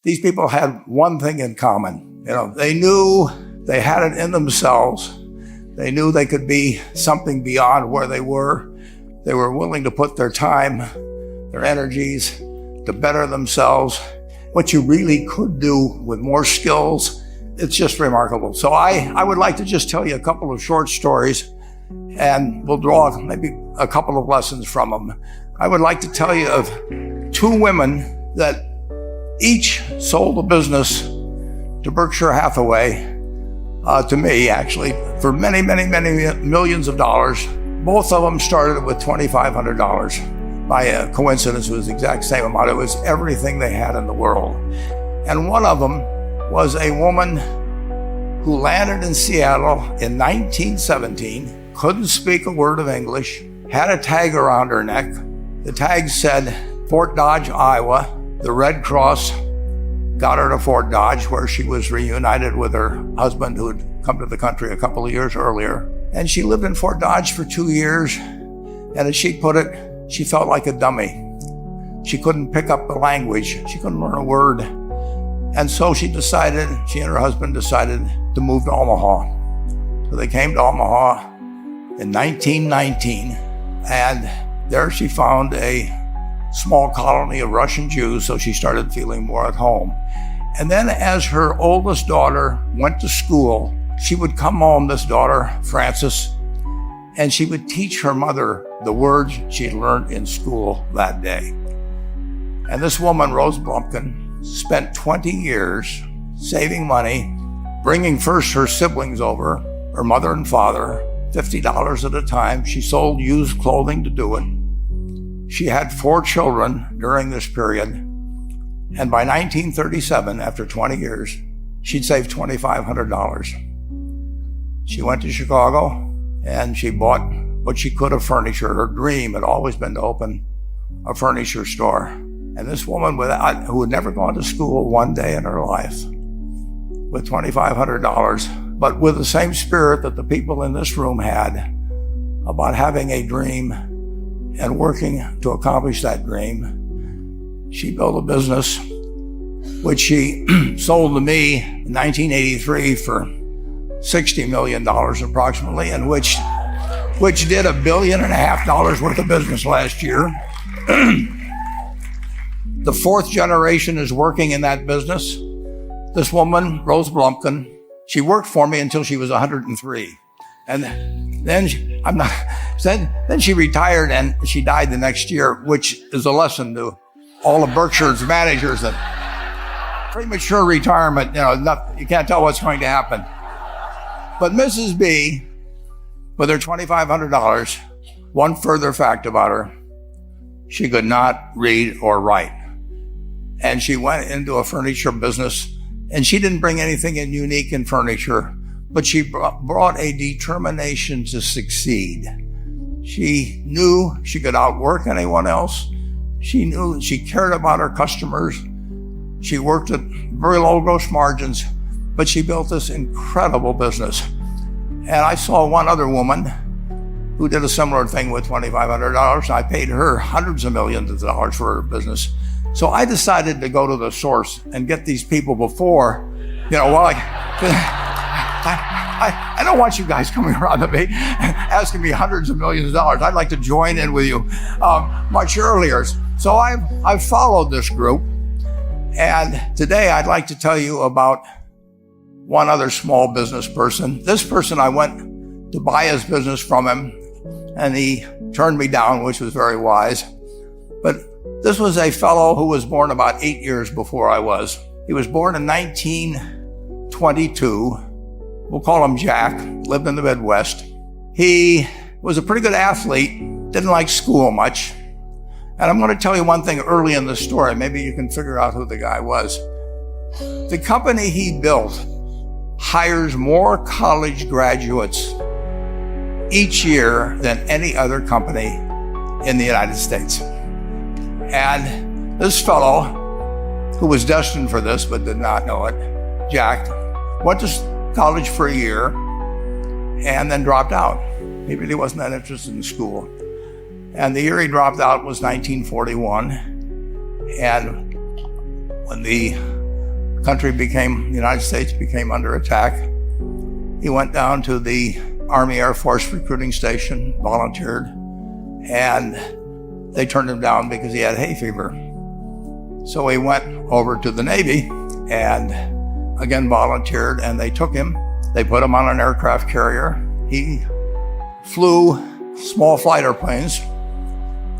These people had one thing in common. They knew they had it in themselves. They knew they could be something beyond where they were. They were willing to put their time, their energies to better themselves. What you really could do with more skills, it's just remarkable. So I would like to just tell you a couple of short stories, and we'll draw maybe a couple of lessons from them. I would like to tell you of two women that each sold a business to Berkshire Hathaway, to me actually, for many, many, many millions of dollars. Both of them started with $2,500. By a coincidence, it was the exact same amount. It was everything they had in the world. And one of them was a woman who landed in Seattle in 1917, couldn't speak a word of English, had a tag around her neck. The tag said Fort Dodge, Iowa. The Red Cross got her to Fort Dodge, where she was reunited with her husband who had come to the country a couple of years earlier. And she lived in Fort Dodge for 2 years. And as she put it, she felt like a dummy. She couldn't pick up the language. She couldn't learn a word. And so she and her husband decided to move to Omaha. So they came to Omaha in 1919. And there she found a small colony of Russian Jews, so she started feeling more at home. And then as her oldest daughter went to school, she would come home, this daughter, Frances, and she would teach her mother the words she'd learned in school that day. And this woman, Rose Blumpkin, spent 20 years saving money, bringing first her siblings over, her mother and father, $50 at a time. She sold used clothing to do it. She had 4 children during this period, and by 1937, after 20 years, she'd saved $2,500. She went to Chicago, and she bought what she could of furniture. Her dream had always been to open a furniture store. And this woman who had never gone to school one day in her life, with $2,500, but with the same spirit that the people in this room had about having a dream and working to accomplish that dream, she built a business which she sold to me in 1983 for $60 million approximately, and which did $1.5 billion worth of business last year. The 4th generation is working in that business. This woman, Rose Blumpkin, she worked for me until she was 103. And then she retired, and she died the next year, which is a lesson to all of Berkshire's managers that premature retirement, you can't tell what's going to happen. But Mrs. B, with her $2,500, one further fact about her, she could not read or write. And she went into a furniture business, and she didn't bring anything unique in furniture, but she brought a determination to succeed. She knew she could outwork anyone else. She knew she cared about her customers. She worked at very low gross margins, but she built this incredible business. And I saw one other woman who did a similar thing with $2,500. I paid her hundreds of millions of dollars for her business. So I decided to go to the source and get these people before, I don't want you guys coming around to me asking me hundreds of millions of dollars. I'd like to join in with you much earlier. So I've followed this group, and today I'd like to tell you about one other small business person. This person, I went to buy his business from him, and he turned me down, which was very wise. But this was a fellow who was born about 8 years before I was. He was born in 1922. We'll call him Jack, lived in the Midwest. He was a pretty good athlete, didn't like school much. And I'm going to tell you one thing early in the story. Maybe you can figure out who the guy was. The company he built hires more college graduates each year than any other company in the United States. And this fellow, who was destined for this but did not know it, Jack, went to college for a year and then dropped out. He really wasn't that interested in school. And the year he dropped out was 1941. And when the the United States became under attack, he went down to the Army Air Force recruiting station, volunteered, and they turned him down because he had hay fever. So he went over to the Navy and again volunteered, and they took him. They put him on an aircraft carrier. He flew small flight airplanes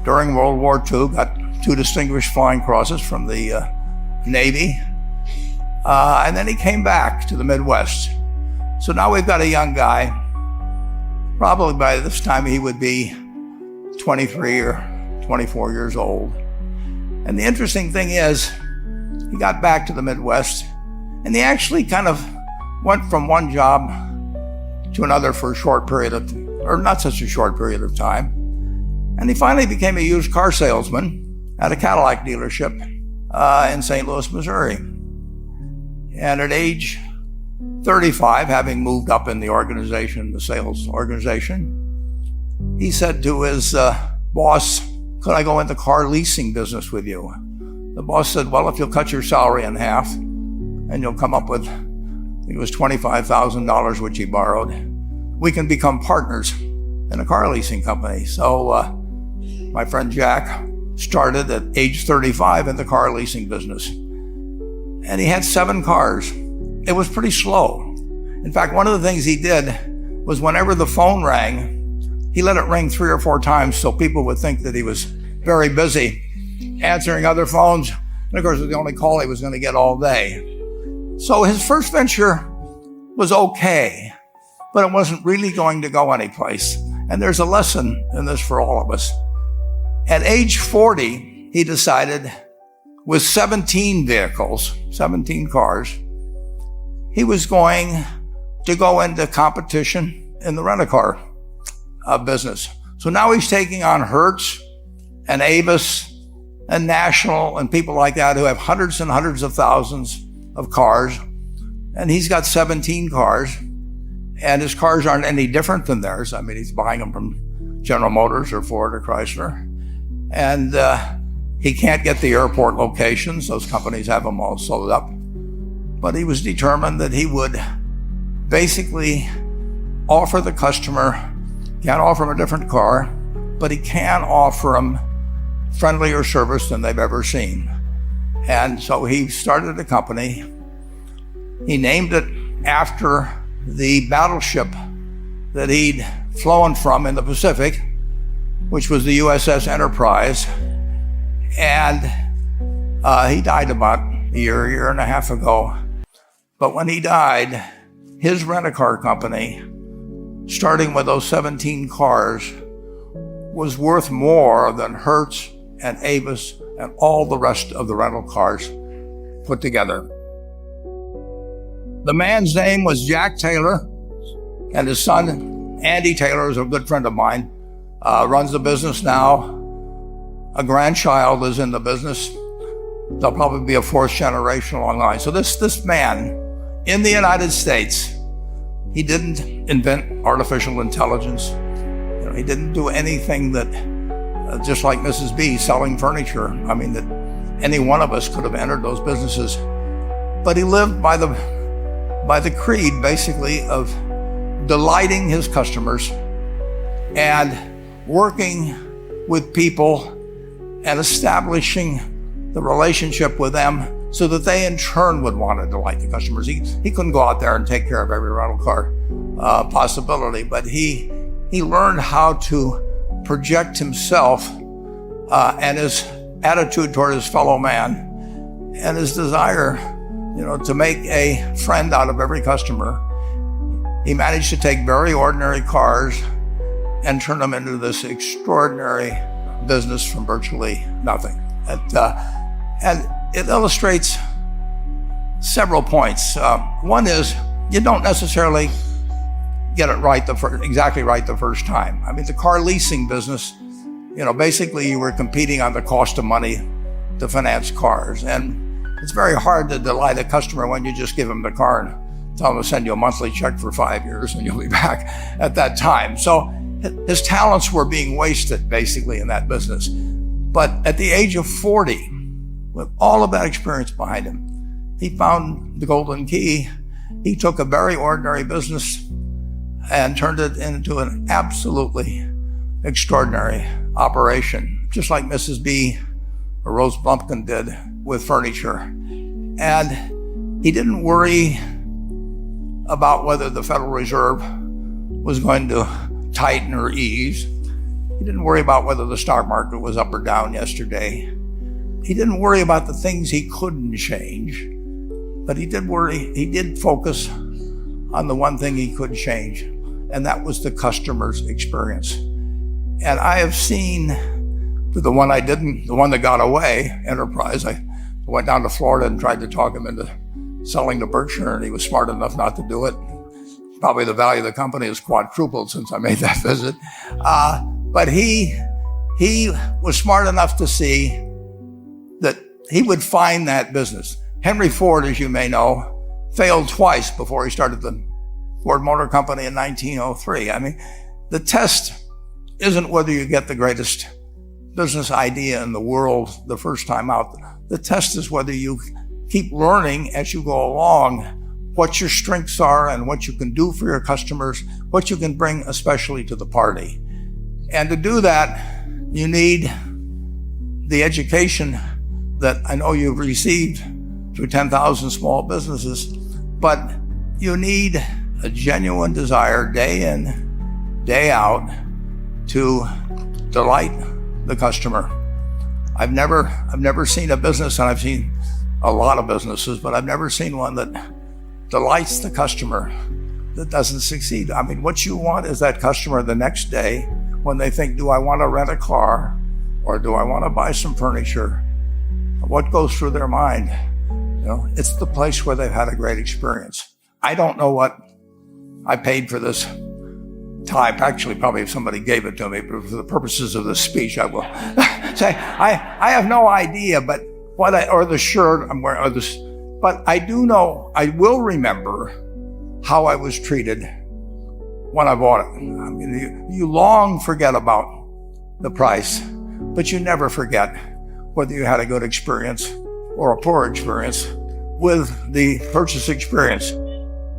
during World War II, got 2 distinguished flying crosses from the Navy, and then he came back to the Midwest. So now we've got a young guy, probably by this time he would be 23 or 24 years old. And the interesting thing is, he got back to the Midwest, and he actually kind of went from one job to another for a short period of, or not such a short period of time. And he finally became a used car salesman at a Cadillac dealership in St. Louis, Missouri. And at age 35, having moved up in the organization, the sales organization, he said to his boss, "Could I go into car leasing business with you?" The boss said, "Well, if you'll cut your salary in half and you'll come up with, I think it was $25,000, which he borrowed, we can become partners in a car leasing company." So my friend Jack started at age 35 in the car leasing business. And he had 7 cars. It was pretty slow. In fact, one of the things he did was whenever the phone rang, he let it ring 3 or 4 times so people would think that he was very busy answering other phones. And of course, it was the only call he was going to get all day. So his first venture was okay, but it wasn't really going to go anyplace. And there's a lesson in this for all of us. At age 40, he decided with 17 vehicles, 17 cars, he was going to go into competition in the rent-a-car business. So now he's taking on Hertz and Avis and National and people like that who have hundreds and hundreds of thousands of cars. And he's got 17 cars, and his cars aren't any different than theirs. I mean, he's buying them from General Motors or Ford or Chrysler. And he can't get the airport locations. Those companies have them all sold up. But he was determined that he would basically offer the customer, can't offer him a different car, but he can offer them friendlier service than they've ever seen. And so he started a company. He named it after the battleship that he'd flown from in the Pacific, which was the USS Enterprise. And he died about a year and a half ago. But when he died, his rent-a-car company, starting with those 17 cars, was worth more than Hertz and Avis and all the rest of the rental cars put together. The man's name was Jack Taylor, and his son, Andy Taylor, is a good friend of mine, runs the business now. A grandchild is in the business. There'll probably be a 4th generation along the line. So this man in the United States, he didn't invent artificial intelligence. He didn't do anything that, just like Mrs. B selling furniture, I mean, that any one of us could have entered those businesses. But he lived by the creed, basically, of delighting his customers and working with people and establishing the relationship with them so that they in turn would want to delight the customers. He couldn't go out there and take care of every rental car possibility, but he learned how to project himself and his attitude toward his fellow man and his desire, to make a friend out of every customer. He managed to take very ordinary cars and turn them into this extraordinary business from virtually nothing. And it illustrates several points. One is, you don't necessarily get it right exactly right the first time. I mean, the car leasing business, basically you were competing on the cost of money to finance cars. And it's very hard to delight a customer when you just give them the car and tell them to send you a monthly check for 5 years and you'll be back at that time. So his talents were being wasted basically in that business. But at the age of 40, with all of that experience behind him, he found the golden key. He took a very ordinary business and turned it into an absolutely extraordinary operation, just like Mrs. B or Rose Blumpkin did with furniture. And he didn't worry about whether the Federal Reserve was going to tighten or ease. He didn't worry about whether the stock market was up or down yesterday. He didn't worry about the things he couldn't change, but he did focus on the one thing he could change, and that was the customer's experience. And I have seen the one that got away, Enterprise. I went down to Florida and tried to talk him into selling to Berkshire, and he was smart enough not to do it. Probably the value of the company has quadrupled since I made that visit. But he was smart enough to see that he would find that business. Henry Ford, as you may know, failed twice before he started the Ford Motor Company in 1903. I mean, the test isn't whether you get the greatest business idea in the world the first time out. The test is whether you keep learning as you go along what your strengths are and what you can do for your customers, what you can bring especially to the party. And to do that, you need the education that I know you've received through 10,000 small businesses, but you need a genuine desire day in, day out to delight the customer. I've never seen a business, and I've seen a lot of businesses, but I've never seen one that delights the customer that doesn't succeed. I mean, what you want is that customer the next day when they think, do I want to rent a car or do I want to buy some furniture? What goes through their mind? You know, it's the place where they've had a great experience. I don't know what I paid for this tie. Actually, probably if somebody gave it to me, but for the purposes of this speech, I will say I have no idea, but or the shirt I'm wearing, or this, but I do know, I will remember how I was treated when I bought it. I mean, you long forget about the price, but you never forget whether you had a good experience or a poor experience with the purchase experience.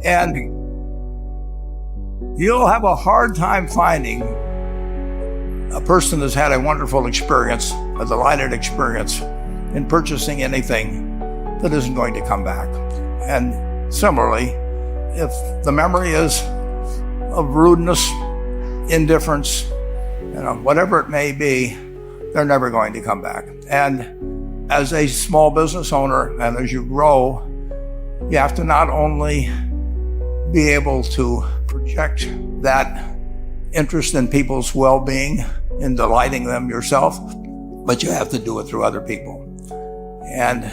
And you'll have a hard time finding a person that's had a wonderful experience, a delighted experience in purchasing anything that isn't going to come back. And similarly, if the memory is of rudeness, indifference, whatever it may be, they're never going to come back. And as a small business owner, and as you grow, you have to not only be able to project that interest in people's well-being, in delighting them yourself, but you have to do it through other people. And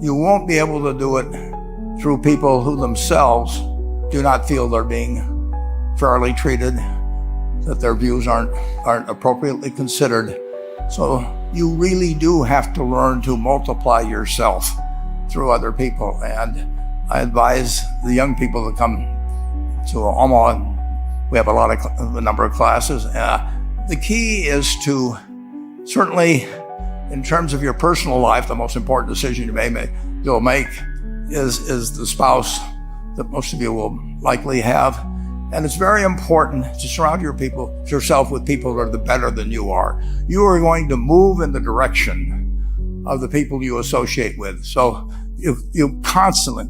you won't be able to do it through people who themselves do not feel they're being fairly treated, that their views aren't appropriately considered. So you really do have to learn to multiply yourself through other people. And I advise the young people to come to Omaha. We have a number of classes. The key is to, certainly in terms of your personal life, the most important decision you'll make is the spouse that most of you will likely have. And it's very important to surround yourself with people that are better than you are. You are going to move in the direction of the people you associate with. So you constantly,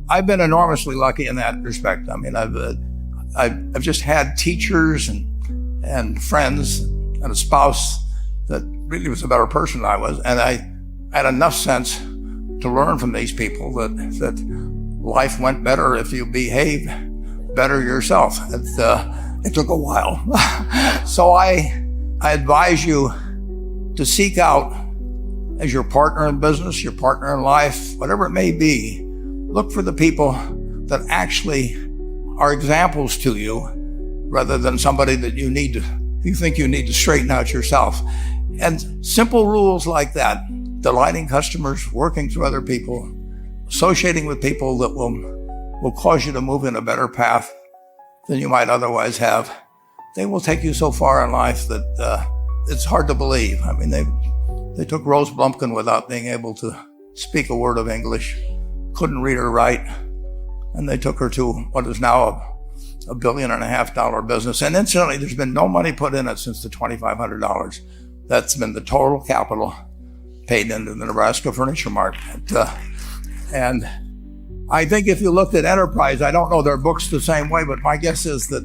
I've been enormously lucky in that respect. I mean, I've just had teachers and friends and a spouse that really was a better person than I was. And I had enough sense to learn from these people that life went better if you behave better yourself. It took a while. So I advise you to seek out, as your partner in business, your partner in life, whatever it may be, look for the people that actually are examples to you rather than somebody that you think you need to straighten out yourself. And simple rules like that, delighting customers, working through other people, associating with people that will cause you to move in a better path than you might otherwise have, they will take you so far in life that it's hard to believe. I mean, they took Rose Blumpkin without being able to speak a word of English, couldn't read or write. And they took her to what is now a $1.5 billion business. And incidentally, there's been no money put in it since the $2,500. That's been the total capital paid into the Nebraska Furniture Mart. And I think if you looked at Enterprise, I don't know their books the same way, but my guess is that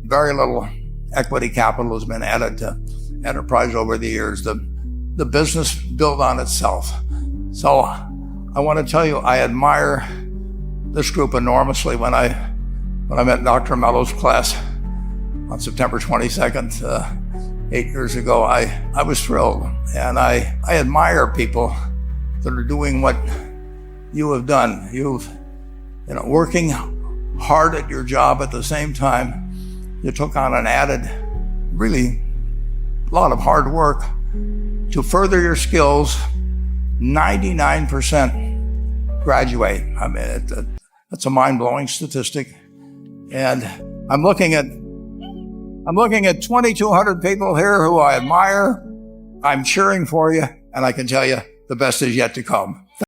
very little equity capital has been added to Enterprise over the years. The business built on itself. So I want to tell you, I admire this group enormously. When I met Dr. Mello's class on September 22nd, 8 years ago, I was thrilled. And I admire people that are doing what you have done. Working hard at your job at the same time, you took on an added, really, lot of hard work to further your skills. 99% graduate. I mean, that's a mind-blowing statistic. And I'm looking at 2,200 people here who I admire. I'm cheering for you, and I can tell you the best is yet to come.